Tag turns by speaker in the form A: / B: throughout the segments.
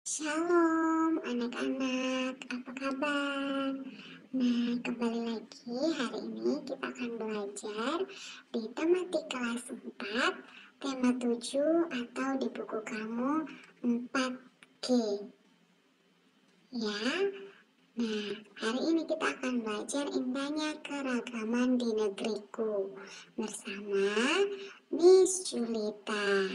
A: Shalom anak-anak, apa kabar? Nah, kembali lagi hari ini kita akan belajar di tematik kelas 4, tema 7 atau di buku kamu 4G. Ya, nah hari ini kita akan belajar indahnya keragaman di negeriku bersama Miss Julita.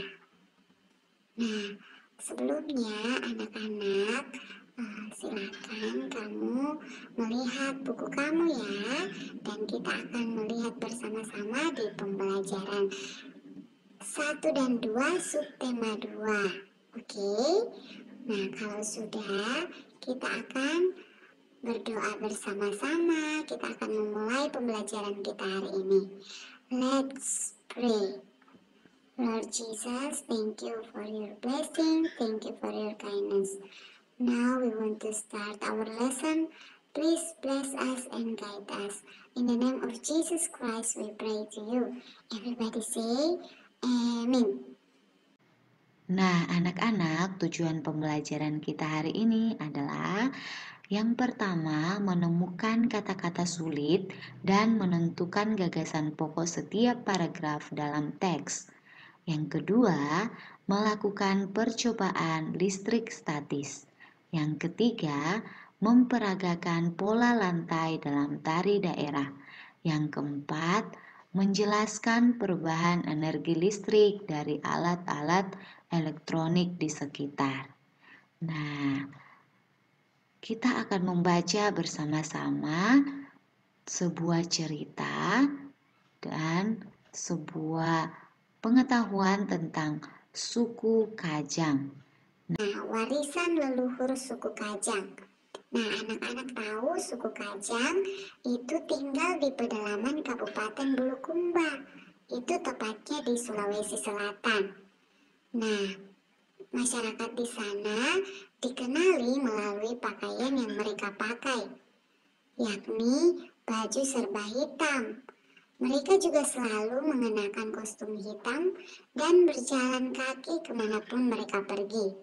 A: Nah, sebelumnya anak-anak, silakan kamu melihat buku kamu ya, dan kita akan melihat bersama-sama di pembelajaran 1 dan 2 subtema 2. Oke? Nah, kalau sudah, kita akan berdoa bersama-sama. Kita akan memulai pembelajaran kita hari ini. Let's pray. Lord Jesus, thank you for your blessing, thank you for your kindness. Now we want to start our lesson. Please bless us and guide us. In the name of Jesus Christ we pray to you. Everybody say, Amen.
B: Nah, anak-anak, tujuan pembelajaran kita hari ini adalah yang pertama, menemukan kata-kata sulit dan menentukan gagasan pokok setiap paragraf dalam teks. Yang kedua, melakukan percobaan listrik statis. Yang ketiga, memperagakan pola lantai dalam tari daerah. Yang keempat, menjelaskan perubahan energi listrik dari alat-alat elektronik di sekitar. Nah, kita akan membaca bersama-sama sebuah cerita dan sebuah pengetahuan tentang suku Kajang.
A: Nah, warisan leluhur suku Kajang. Nah, anak-anak tahu suku Kajang itu tinggal di pedalaman Kabupaten Bulukumba. Itu tepatnya di Sulawesi Selatan. Nah, masyarakat di sana dikenali melalui pakaian yang mereka pakai, yakni baju serba hitam. Mereka juga selalu mengenakan kostum hitam dan berjalan kaki kemanapun mereka pergi.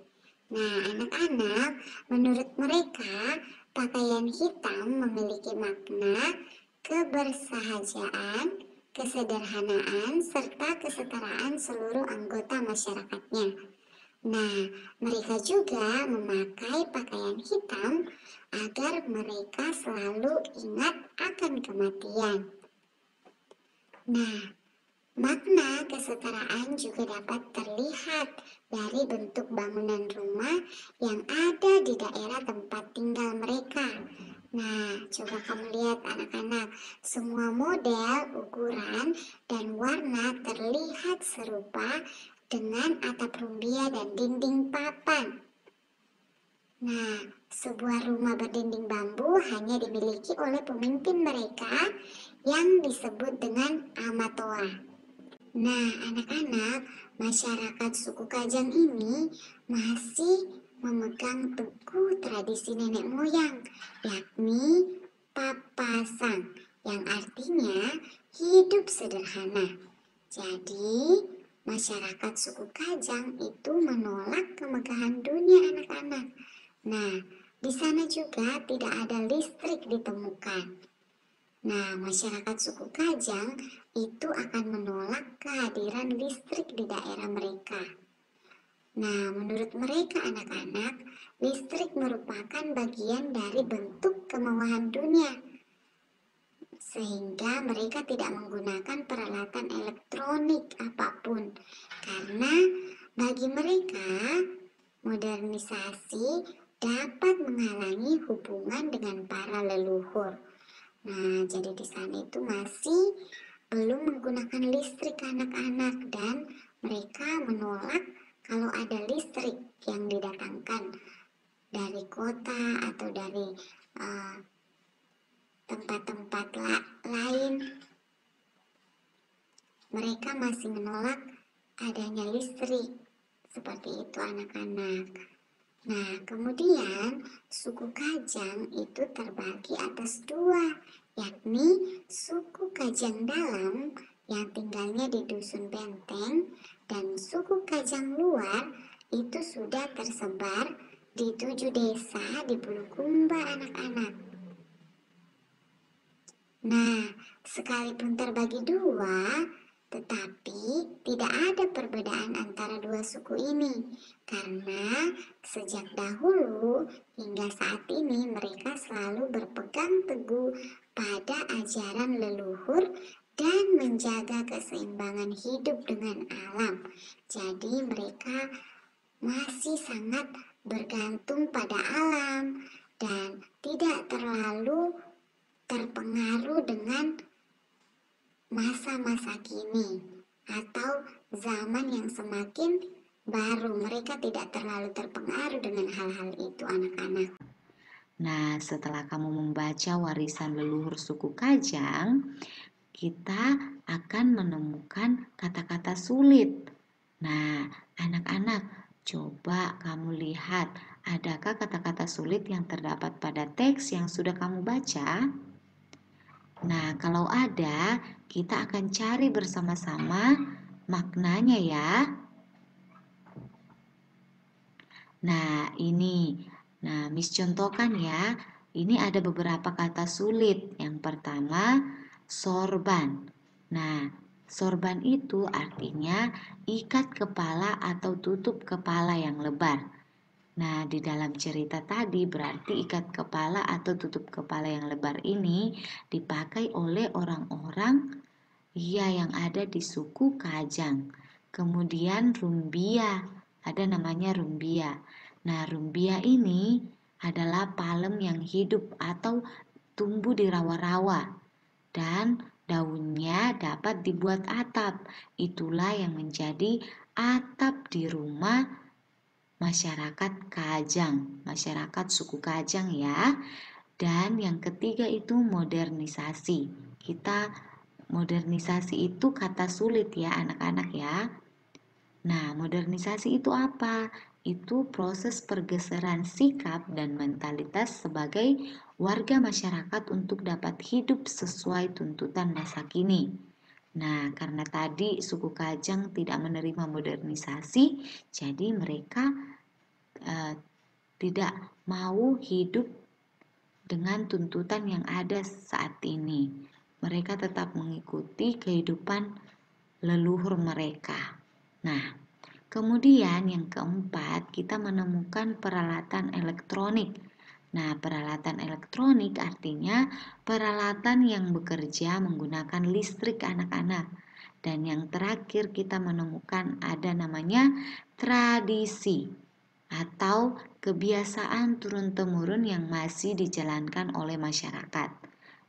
A: Nah, anak-anak, menurut mereka, pakaian hitam memiliki makna kebersahajaan, kesederhanaan, serta kesetaraan seluruh anggota masyarakatnya. Nah, mereka juga memakai pakaian hitam agar mereka selalu ingat akan kematian. Nah, makna kesetaraan juga dapat terlihat dari bentuk bangunan rumah yang ada di daerah tempat tinggal mereka. Nah, coba kamu lihat anak-anak, semua model, ukuran, dan warna terlihat serupa dengan atap rumbia dan dinding papan. Nah, sebuah rumah berdinding bambu hanya dimiliki oleh pemimpin mereka yang disebut dengan Amatoa. Nah, anak-anak, masyarakat suku Kajang ini masih memegang teguh tradisi nenek moyang, yakni papasang, yang artinya hidup sederhana. Jadi, masyarakat suku Kajang itu menolak kemegahan dunia anak-anak. Nah, di sana juga tidak ada listrik ditemukan. Nah, masyarakat suku Kajang itu akan menolak kehadiran listrik di daerah mereka. Nah, menurut mereka anak-anak, listrik merupakan bagian dari bentuk kemewahan dunia. Sehingga mereka tidak menggunakan peralatan elektronik apapun. Karena bagi mereka, modernisasi dapat menghalangi hubungan dengan para leluhur. Nah, jadi di sana itu masih belum menggunakan listrik anak-anak dan mereka menolak kalau ada listrik yang didatangkan dari kota atau dari tempat-tempat lain. Mereka masih menolak adanya listrik. Seperti itu anak-anak. Nah, kemudian suku Kajang itu terbagi atas dua, yakni suku Kajang Dalam yang tinggalnya di Dusun Benteng dan suku Kajang Luar itu sudah tersebar di 7 desa di Bulukumba anak-anak. Nah, sekalipun terbagi dua, tetapi tidak ada perbedaan antara dua suku ini, karena sejak dahulu hingga saat ini mereka selalu berpegang teguh pada ajaran leluhur dan menjaga keseimbangan hidup dengan alam. Jadi mereka masih sangat bergantung pada alam dan tidak terlalu terpengaruh dengan masa-masa kini atau zaman yang semakin baru. Mereka tidak terlalu terpengaruh dengan hal-hal itu anak-anak.
B: Nah, setelah kamu membaca warisan leluhur suku Kajang, kita akan menemukan kata-kata sulit. Nah, anak-anak, coba kamu lihat, adakah kata-kata sulit yang terdapat pada teks yang sudah kamu baca? Nah, kalau ada, kita akan cari bersama-sama maknanya ya. Nah, ini. Nah, Miss contohkan ya. Ini ada beberapa kata sulit. Yang pertama, sorban. Nah, sorban itu artinya ikat kepala atau tutup kepala yang lebar. Nah, di dalam cerita tadi berarti ikat kepala atau tutup kepala yang lebar ini dipakai oleh orang-orang yang ada di suku Kajang. Kemudian rumbia, ada namanya rumbia. Nah, rumbia ini adalah palem yang hidup atau tumbuh di rawa-rawa dan daunnya dapat dibuat atap. Itulah yang menjadi atap di rumah masyarakat Kajang, masyarakat suku Kajang ya. Dan yang ketiga itu modernisasi. Modernisasi itu kata sulit ya anak-anak ya. Nah, modernisasi itu apa? Itu proses pergeseran sikap dan mentalitas sebagai warga masyarakat untuk dapat hidup sesuai tuntutan masa kini. Nah, karena tadi suku Kajang tidak menerima modernisasi, jadi mereka tidak mau hidup dengan tuntutan yang ada saat ini. Mereka tetap mengikuti kehidupan leluhur mereka. Nah, kemudian yang keempat, kita menemukan peralatan elektronik. Nah, peralatan elektronik artinya peralatan yang bekerja menggunakan listrik anak-anak. Dan yang terakhir kita menemukan ada namanya tradisi atau kebiasaan turun-temurun yang masih dijalankan oleh masyarakat.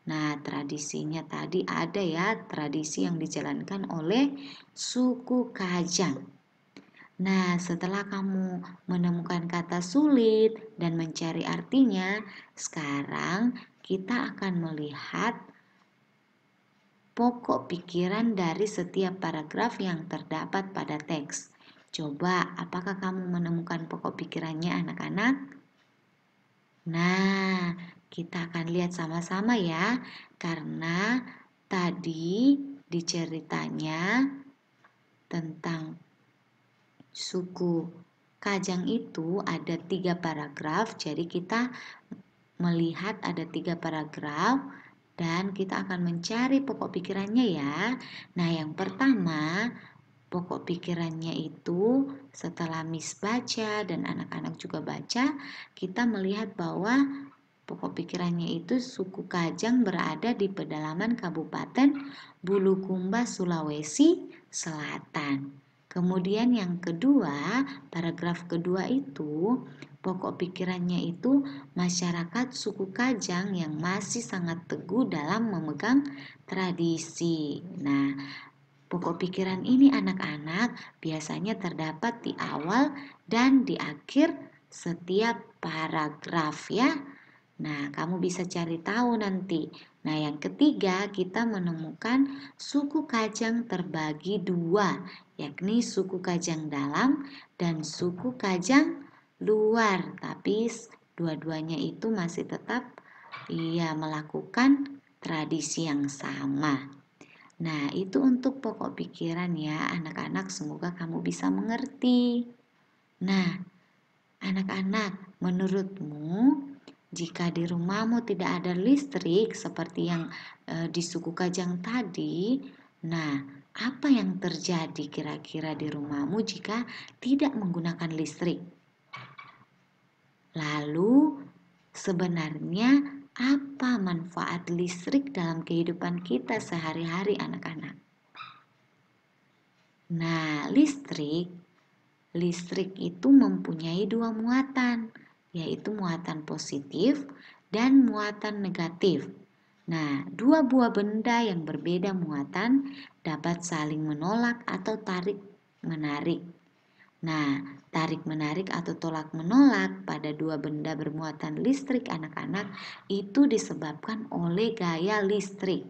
B: Nah, tradisinya tadi ada ya, tradisi yang dijalankan oleh suku Kajang. Nah, setelah kamu menemukan kata sulit dan mencari artinya, sekarang kita akan melihat pokok pikiran dari setiap paragraf yang terdapat pada teks. Coba, apakah kamu menemukan pokok pikirannya anak-anak? Nah, kita akan lihat sama-sama ya, karena tadi di ceritanya tentang suku Kajang itu ada 3 paragraf, jadi kita melihat ada 3 paragraf dan kita akan mencari pokok pikirannya ya. Nah, yang pertama, pokok pikirannya itu setelah Miss baca dan anak-anak juga baca, kita melihat bahwa pokok pikirannya itu suku Kajang berada di pedalaman Kabupaten Bulukumba, Sulawesi Selatan. Kemudian yang kedua, paragraf kedua itu, pokok pikirannya itu masyarakat suku Kajang yang masih sangat teguh dalam memegang tradisi. Nah, pokok pikiran ini anak-anak biasanya terdapat di awal dan di akhir setiap paragraf ya. Nah, kamu bisa cari tahu nanti. Nah, yang ketiga kita menemukan suku Kajang terbagi 2, yakni suku Kajang dalam dan suku Kajang luar. Tapi dua-duanya itu masih tetap melakukan tradisi yang sama. Nah, itu untuk pokok pikiran ya, anak-anak. Semoga kamu bisa mengerti. Nah, anak-anak, menurutmu jika di rumahmu tidak ada listrik seperti yang di suku Kajang tadi, nah apa yang terjadi kira-kira di rumahmu jika tidak menggunakan listrik? Lalu sebenarnya apa manfaat listrik dalam kehidupan kita sehari-hari anak-anak? Nah, listrik itu mempunyai dua muatan, yaitu muatan positif dan muatan negatif. Nah, dua buah benda yang berbeda muatan dapat saling menolak atau tarik-menarik. Nah, tarik-menarik atau tolak-menolak pada dua benda bermuatan listrik anak-anak itu disebabkan oleh gaya listrik.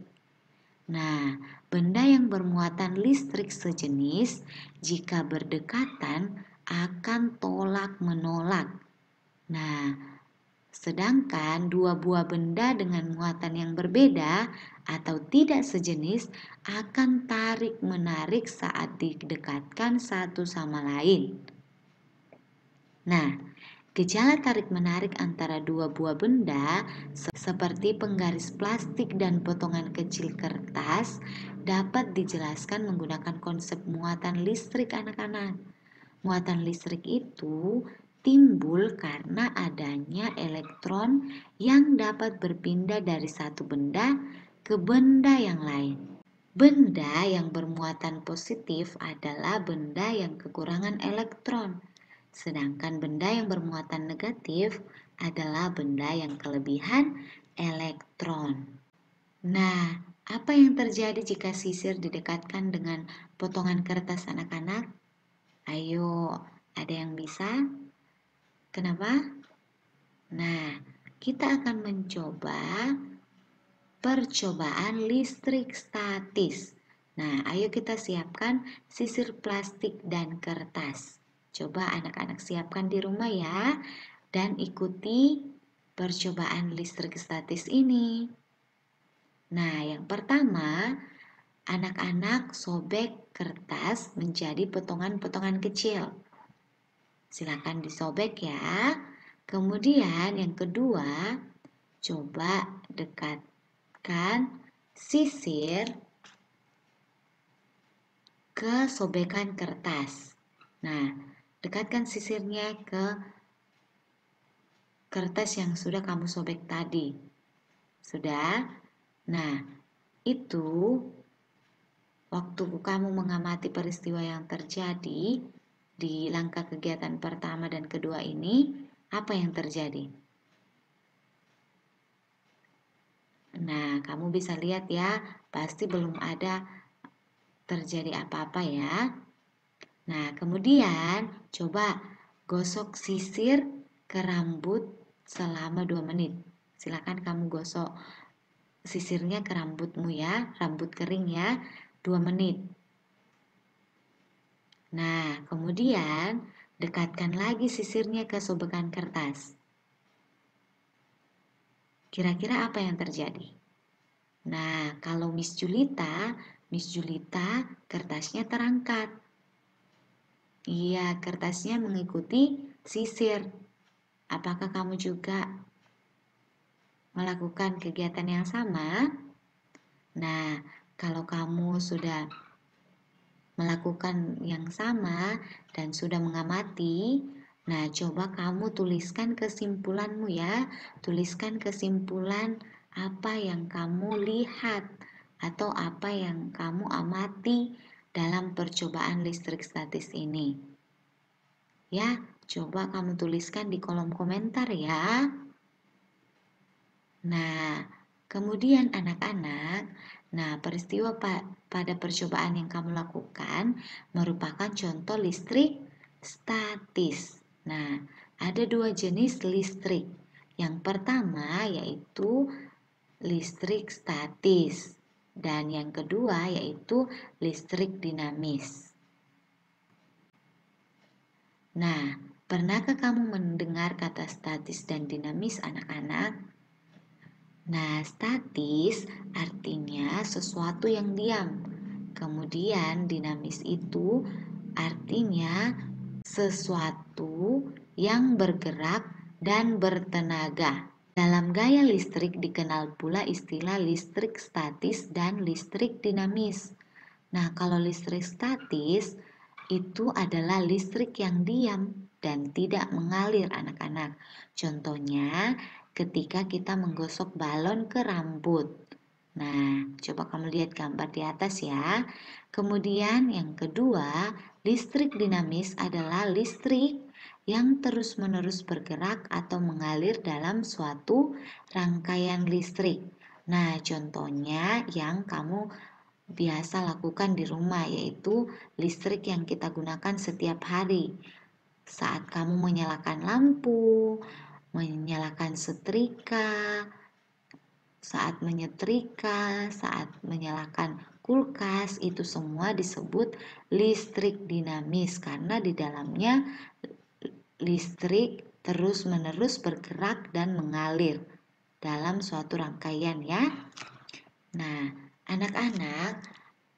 B: Nah, benda yang bermuatan listrik sejenis jika berdekatan akan tolak-menolak. Nah, sedangkan dua buah benda dengan muatan yang berbeda atau tidak sejenis akan tarik-menarik saat didekatkan satu sama lain. Nah, gejala tarik-menarik antara dua buah benda seperti penggaris plastik dan potongan kecil kertas dapat dijelaskan menggunakan konsep muatan listrik anak-anak. Muatan listrik itu timbul karena adanya elektron yang dapat berpindah dari satu benda ke benda yang lain. Benda yang bermuatan positif adalah benda yang kekurangan elektron. Sedangkan benda yang bermuatan negatif adalah benda yang kelebihan elektron. Nah, apa yang terjadi jika sisir didekatkan dengan potongan kertas anak-anak? Ayo, ada yang bisa? Kenapa? Nah, kita akan mencoba percobaan listrik statis. Nah, ayo kita siapkan sisir plastik dan kertas. Coba anak-anak siapkan di rumah ya, dan ikuti percobaan listrik statis ini. Nah, yang pertama, anak-anak sobek kertas menjadi potongan-potongan kecil. Silakan disobek ya. Kemudian yang kedua, coba dekatkan sisir ke sobekan kertas. Nah, dekatkan sisirnya ke kertas yang sudah kamu sobek tadi. Sudah? Nah, itu waktu kamu mengamati peristiwa yang terjadi di langkah kegiatan pertama dan kedua ini, apa yang terjadi? Nah, kamu bisa lihat ya, pasti belum ada terjadi apa-apa ya. Nah, kemudian coba gosok sisir ke rambut selama 2 menit. Silakan kamu gosok sisirnya ke rambutmu ya, rambut kering ya, 2 menit. Nah, kemudian dekatkan lagi sisirnya ke sobekan kertas. Kira-kira apa yang terjadi? Nah, kalau Miss Julita kertasnya terangkat. Iya, kertasnya mengikuti sisir. Apakah kamu juga melakukan kegiatan yang sama? Nah, kalau kamu sudah melakukan yang sama dan sudah mengamati, nah coba kamu tuliskan kesimpulanmu ya. Tuliskan kesimpulan apa yang kamu lihat atau apa yang kamu amati dalam percobaan listrik statis ini. Ya, coba kamu tuliskan di kolom komentar ya. Nah, kemudian anak-anak, nah peristiwa pada percobaan yang kamu lakukan merupakan contoh listrik statis. Nah, ada dua jenis listrik. Yang pertama yaitu listrik statis dan yang kedua yaitu listrik dinamis. Nah, pernahkah kamu mendengar kata statis dan dinamis anak-anak? Nah, statis artinya sesuatu yang diam. Kemudian dinamis itu artinya sesuatu yang bergerak dan bertenaga. Dalam gaya listrik dikenal pula istilah listrik statis dan listrik dinamis. Nah, kalau listrik statis itu adalah listrik yang diam dan tidak mengalir anak-anak. Contohnya ketika kita menggosok balon ke rambut. Nah, coba kamu lihat gambar di atas ya. Kemudian yang kedua, listrik dinamis adalah listrik yang terus-menerus bergerak atau mengalir dalam suatu rangkaian listrik. Nah, contohnya yang kamu biasa lakukan di rumah yaitu listrik yang kita gunakan setiap hari. Saat kamu menyalakan lampu, menyalakan setrika, saat menyetrika, saat menyalakan kulkas, itu semua disebut listrik dinamis karena di dalamnya listrik terus-menerus bergerak dan mengalir dalam suatu rangkaian ya. Nah, anak-anak,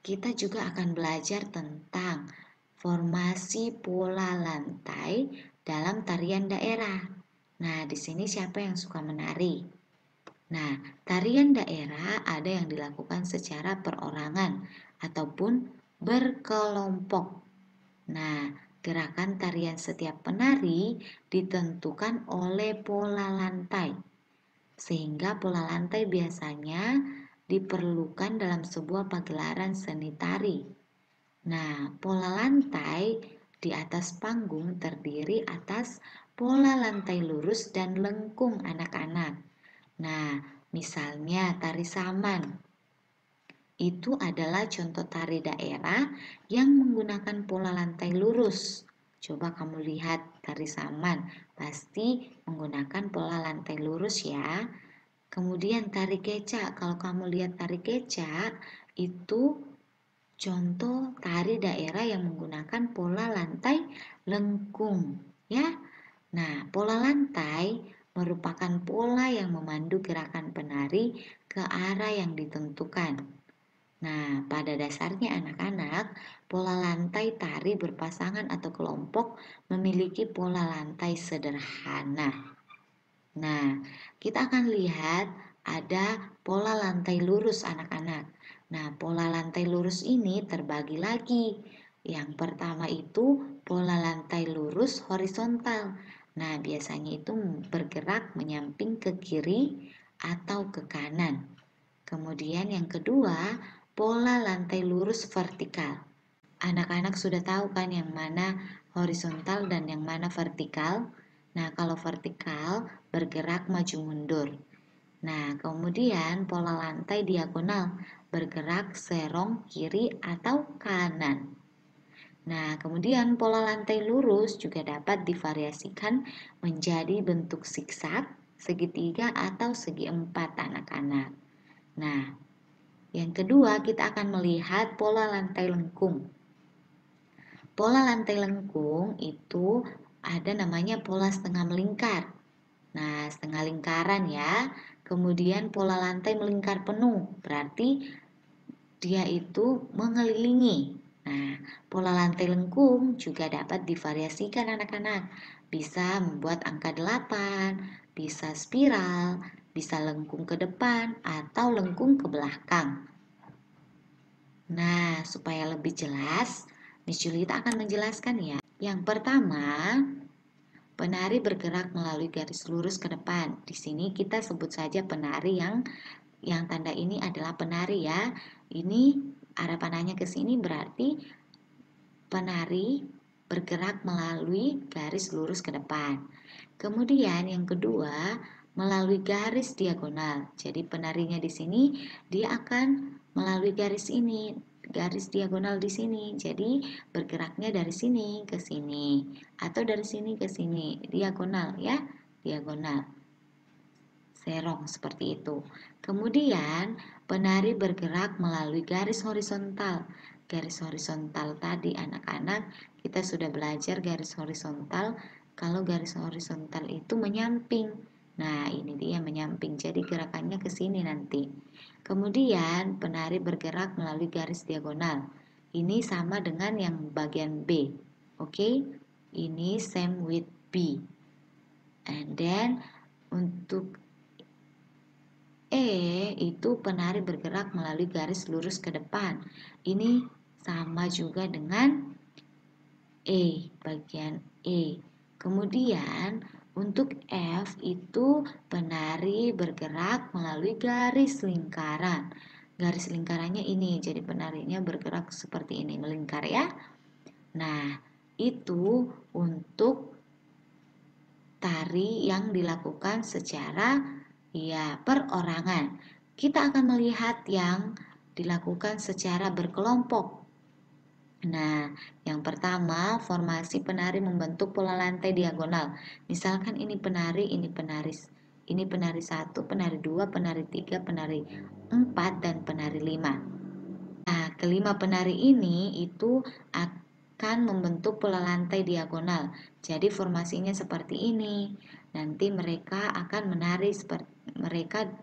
B: kita juga akan belajar tentang formasi pola lantai dalam tarian daerah. Nah, di sini siapa yang suka menari? Nah, tarian daerah ada yang dilakukan secara perorangan ataupun berkelompok. Nah, gerakan tarian setiap penari ditentukan oleh pola lantai, sehingga pola lantai biasanya diperlukan dalam sebuah pagelaran seni tari. Nah, pola lantai di atas panggung terdiri atas pola lantai lurus dan lengkung anak-anak. Nah, misalnya tari saman. Itu adalah contoh tari daerah yang menggunakan pola lantai lurus. Coba kamu lihat tari saman, pasti menggunakan pola lantai lurus ya. Kemudian tari kecak, kalau kamu lihat tari kecak, itu contoh tari daerah yang menggunakan pola lantai lengkung ya. Nah, pola lantai merupakan pola yang memandu gerakan penari ke arah yang ditentukan. Nah, pada dasarnya anak-anak, pola lantai tari berpasangan atau kelompok memiliki pola lantai sederhana. Nah, kita akan lihat ada pola lantai lurus anak-anak. Nah, pola lantai lurus ini terbagi lagi. Yang pertama itu pola lantai lurus horizontal. Nah, biasanya itu bergerak menyamping ke kiri atau ke kanan. Kemudian yang kedua, pola lantai lurus vertikal. Anak-anak sudah tahu kan yang mana horizontal dan yang mana vertikal? Nah, kalau vertikal bergerak maju mundur. Nah, kemudian pola lantai diagonal bergerak serong kiri atau kanan. Nah, kemudian pola lantai lurus juga dapat divariasikan menjadi bentuk zigzag, segitiga atau segi empat anak-anak. Nah, yang kedua, kita akan melihat pola lantai lengkung. Pola lantai lengkung itu ada namanya pola setengah melingkar. Nah, setengah lingkaran ya. Kemudian pola lantai melingkar penuh, berarti dia itu mengelilingi. Nah, pola lantai lengkung juga dapat divariasikan anak-anak. Bisa membuat angka 8, bisa spiral, bisa lengkung ke depan atau lengkung ke belakang. Nah, supaya lebih jelas, Miss Julita akan menjelaskan ya. Yang pertama, penari bergerak melalui garis lurus ke depan. Di sini kita sebut saja penari yang tanda ini adalah penari ya. Ini arah panahnya ke sini berarti penari bergerak melalui garis lurus ke depan. Kemudian yang kedua, melalui garis diagonal. Jadi penarinya di sini dia akan melalui garis ini, garis diagonal di sini. Jadi bergeraknya dari sini ke sini atau dari sini ke sini, diagonal ya, diagonal. Serong seperti itu. Kemudian penari bergerak melalui garis horizontal. Garis horizontal tadi anak-anak kita sudah belajar garis horizontal. Kalau garis horizontal itu menyamping. Nah, ini dia menyamping. Jadi gerakannya ke sini nanti. Kemudian penari bergerak melalui garis diagonal. Ini sama dengan yang bagian B. Oke? Ini same with B. And then untuk E itu penari bergerak melalui garis lurus ke depan. Ini sama juga dengan E, bagian E. Kemudian untuk F itu penari bergerak melalui garis lingkaran. Garis lingkarannya ini, jadi penarinya bergerak seperti ini, melingkar ya. Nah, itu untuk tari yang dilakukan secara perorangan. Kita akan melihat yang dilakukan secara berkelompok. Nah, yang pertama, formasi penari membentuk pola lantai diagonal. Misalkan ini penari 1, penari 2, penari 3, penari 4, dan penari 5. Nah, kelima penari ini itu akan membentuk pola lantai diagonal. Jadi formasinya seperti ini. Nanti mereka akan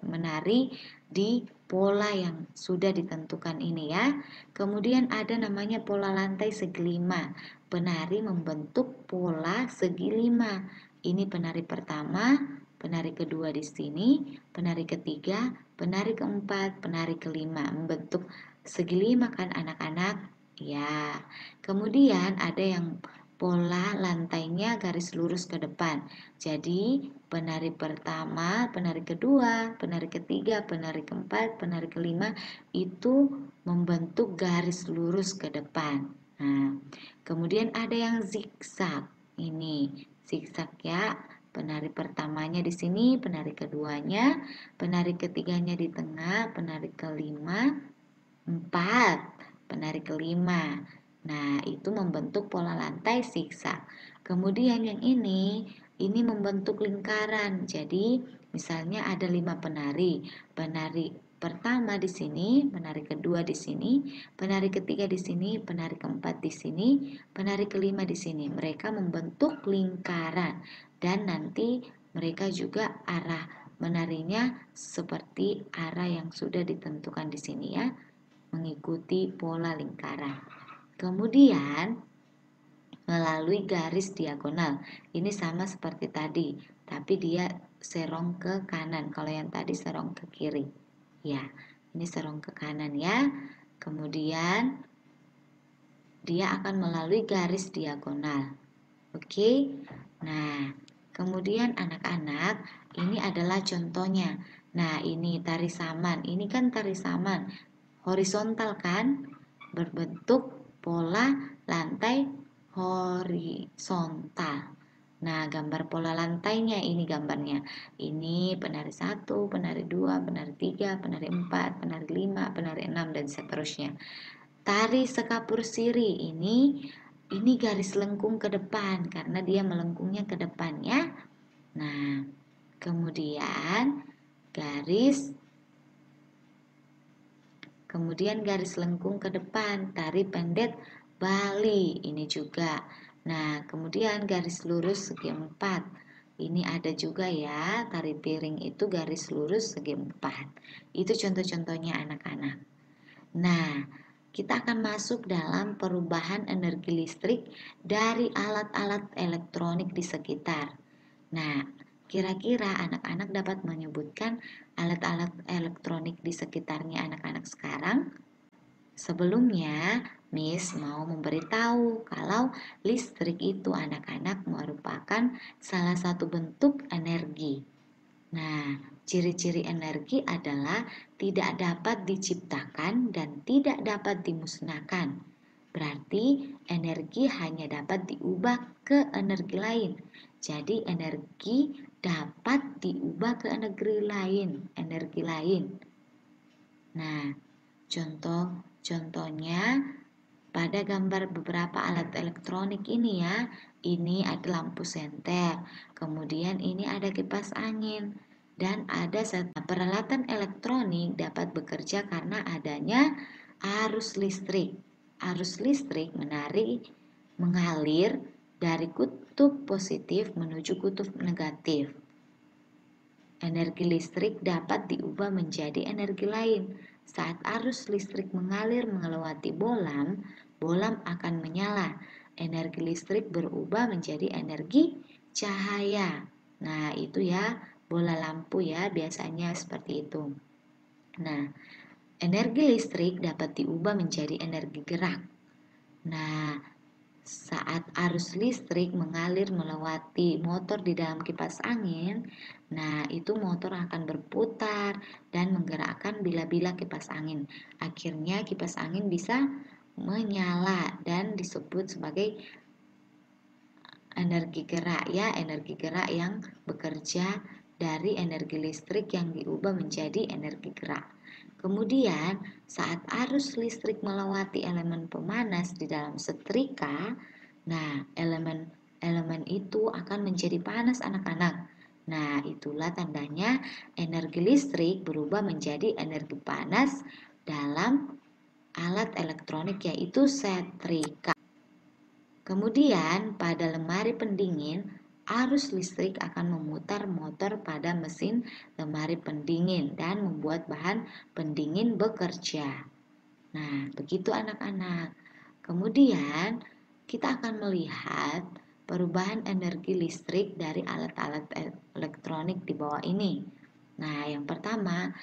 B: menari di pola yang sudah ditentukan ini ya. Kemudian ada namanya pola lantai segi 5. Penari membentuk pola segi 5. Ini penari pertama, penari kedua di sini, penari ketiga, penari keempat, penari kelima membentuk segi 5 kan anak-anak? Ya. Kemudian ada yang pola lantainya garis lurus ke depan. Jadi penari pertama, penari kedua, penari ketiga, penari keempat, penari kelima itu membentuk garis lurus ke depan. Nah, kemudian ada yang zigzag. Ini zigzag ya. Penari pertamanya di sini, penari keduanya, penari ketiganya di tengah, penari kelima, 4, penari kelima. Nah, itu membentuk pola lantai zigzag. Kemudian yang ini membentuk lingkaran. Jadi, misalnya ada 5 penari. Penari pertama di sini, penari kedua di sini, penari ketiga di sini, penari keempat di sini, penari kelima di sini. Mereka membentuk lingkaran dan nanti mereka juga arah menarinya seperti arah yang sudah ditentukan di sini ya, mengikuti pola lingkaran. Kemudian melalui garis diagonal. Ini sama seperti tadi, tapi dia serong ke kanan. Kalau yang tadi serong ke kiri. Ya, ini serong ke kanan ya. Kemudian dia akan melalui garis diagonal. Oke. Nah, kemudian anak-anak, ini adalah contohnya. Nah, ini tari saman. Ini kan tari saman. Horizontal kan? Berbentuk pola lantai horizontal. Nah, gambar pola lantainya ini gambarnya. Ini penari 1, penari 2, penari 3, penari 4, penari 5, penari 6, dan seterusnya. Tari sekapur siri ini garis lengkung ke depan karena dia melengkungnya ke depan ya. Nah, kemudian garis lengkung ke depan, tari pendet Bali ini juga. Nah, kemudian garis lurus segi 4. Ini ada juga ya, tari piring itu garis lurus segi 4. Itu contoh-contohnya anak-anak. Nah, kita akan masuk dalam perubahan energi listrik dari alat-alat elektronik di sekitar. Nah, kira-kira anak-anak dapat menyebutkan alat-alat elektronik di sekitarnya anak-anak sekarang? Sebelumnya, Miss mau memberitahu kalau listrik itu anak-anak merupakan salah satu bentuk energi. Nah, ciri-ciri energi adalah tidak dapat diciptakan dan tidak dapat dimusnahkan. Berarti energi hanya dapat diubah ke energi lain. Jadi energi dapat diubah ke energi lain. Nah, contohnya pada gambar beberapa alat elektronik ini ya, ini ada lampu senter, kemudian ini ada kipas angin, dan ada peralatan elektronik dapat bekerja karena adanya arus listrik. Arus listrik mengalir dari kutub positif menuju kutub negatif. Energi listrik dapat diubah menjadi energi lain. Saat arus listrik mengalir melewati bolam akan menyala. Energi listrik berubah menjadi energi cahaya. Nah, itu ya bola lampu ya, biasanya seperti itu. Nah, energi listrik dapat diubah menjadi energi gerak. Nah, saat arus listrik mengalir melewati motor di dalam kipas angin, nah itu motor akan berputar dan menggerakkan bila-bila kipas angin. Akhirnya kipas angin bisa menyala dan disebut sebagai energi gerak ya, energi gerak yang bekerja dari energi listrik yang diubah menjadi energi gerak. Kemudian, saat arus listrik melewati elemen pemanas di dalam setrika, nah elemen itu akan menjadi panas anak-anak. Nah, itulah tandanya energi listrik berubah menjadi energi panas dalam alat elektronik yaitu setrika. Kemudian, pada lemari pendingin, arus listrik akan memutar motor pada mesin lemari pendingin dan membuat bahan pendingin bekerja. Nah, begitu anak-anak. Kemudian, kita akan melihat perubahan energi listrik dari alat-alat elektronik di bawah ini. Nah, yang pertama,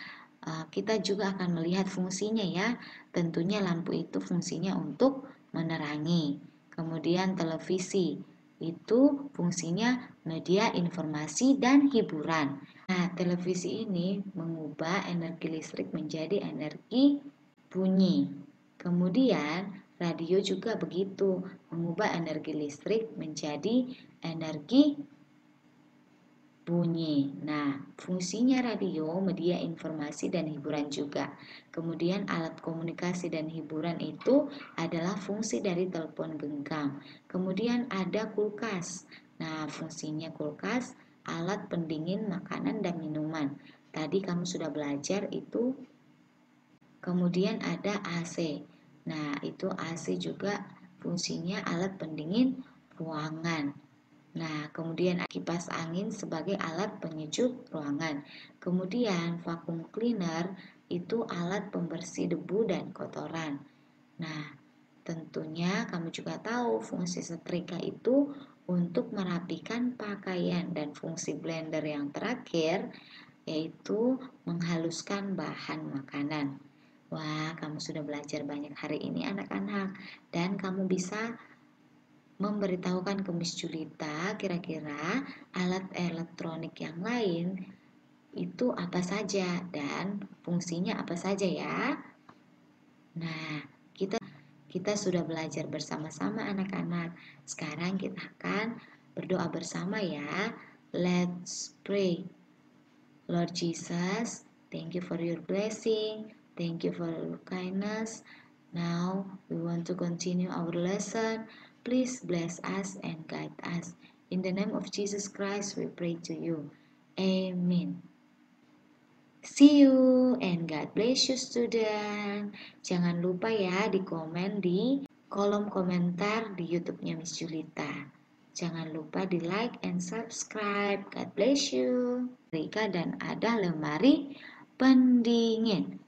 B: kita juga akan melihat fungsinya ya. Tentunya lampu itu fungsinya untuk menerangi. Kemudian televisi itu fungsinya media informasi dan hiburan. Nah, televisi ini mengubah energi listrik menjadi energi bunyi. Kemudian radio juga begitu, mengubah energi listrik menjadi energi bunyi. Nah, fungsinya radio, media informasi dan hiburan juga. Kemudian alat komunikasi dan hiburan itu adalah fungsi dari telepon genggam. Kemudian ada kulkas. Nah, fungsinya kulkas alat pendingin makanan dan minuman. Tadi kamu sudah belajar itu. Kemudian ada AC. Nah, itu AC juga fungsinya alat pendingin ruangan. Nah, kemudian kipas angin sebagai alat penyejuk ruangan. Kemudian vacuum cleaner itu alat pembersih debu dan kotoran. Nah, tentunya kamu juga tahu fungsi setrika itu untuk merapikan pakaian dan fungsi blender yang terakhir yaitu menghaluskan bahan makanan. Wah, kamu sudah belajar banyak hari ini anak-anak dan kamu bisa memberitahukan ke Miss Julita kira-kira alat elektronik yang lain itu apa saja dan fungsinya apa saja ya. Nah, kita sudah belajar bersama-sama anak-anak. Sekarang kita akan berdoa bersama ya. Let's pray. Lord Jesus, thank you for your blessing. Thank you for your kindness. Now we want to continue our lesson. Please bless us and guide us. In the name of Jesus Christ, we pray to you. Amen. See you and God bless you student. Jangan lupa ya di komen di kolom komentar di YouTube-nya Miss Julita. Jangan lupa di like and subscribe. God bless you. Rika dan ada lemari pendingin.